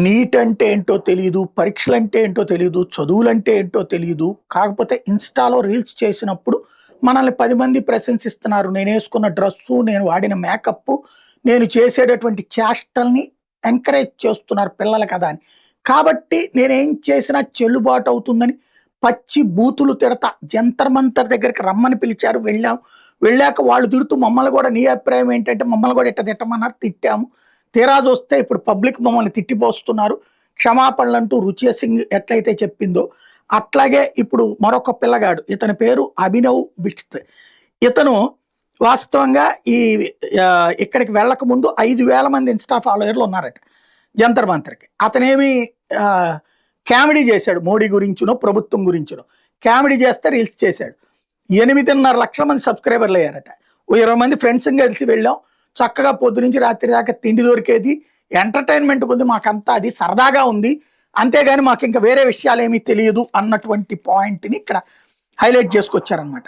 Neat అంటే ఏంటో తెలీదు, పరీక్షలంటే ఏంటో తెలీదు, చదువులంటే ఏంటో తెలీదు. కాకపోతే ఇన్‌స్టాలో రీల్స్ చేసినప్పుడు మనల్ని 10 మంది ప్రశంసిస్తున్నారు. నేనేసుకున్న డ్రెస్సు, నేను వాడిన మేకప్పు, నేను చేసేటటువంటి చేష్టల్ని ఎంకరేజ్ చేస్తున్నారు పిల్లలు కదా అని. కాబట్టి నేనేం చేసినా చెల్లుబాటు అవుతుందని పచ్చి బూతులు తిడతా జంతర్ మంతర్ దగ్గరికి రమ్మని పిలిచారు. వెళ్ళాం. వెళ్ళాక వాళ్ళు తిడుతూ మమ్మల్ని కూడా నీ అభిప్రాయం ఏంటంటే మమ్మల్ని కూడా ఇట్ట తిట్టమన్నారు. తిట్టాము. తీరా చూస్తే ఇప్పుడు పబ్లిక్ మమ్మల్ని తిట్టిపోస్తున్నారు. క్షమాపణలంటూ రుచియ సింగ్ ఎట్లయితే చెప్పిందో అట్లాగే ఇప్పుడు మరొక పిల్లగాడు, ఇతని పేరు అభినవ్ బిట్స్. ఇతను వాస్తవంగా ఈ ఇక్కడికి వెళ్ళక ముందు 5,000 మంది ఇన్స్టా ఫాలోయర్లు ఉన్నారట జంతర్ మంతర్కి. అతనేమి కామెడీ చేశాడు, మోడీ గురించునో ప్రభుత్వం గురించునో కామెడీ చేస్తే రీల్స్ చేశాడు. 8.5 లక్షల మంది సబ్స్క్రైబర్లు అయ్యారట. ఓ 20 మంది ఫ్రెండ్స్ కలిసి వెళ్ళాం. చక్కగా పొద్దు నుంచి రాత్రి దాకా తిండి దొరికేది, ఎంటర్టైన్మెంట్ ఉంది, మాకంతా అది సరదాగా ఉంది, అంతేగాని మాకు ఇంకా వేరే విషయాలు ఏమీ తెలియదు అన్నటువంటి పాయింట్ని ఇక్కడ హైలైట్ చేసుకొచ్చారనమాట.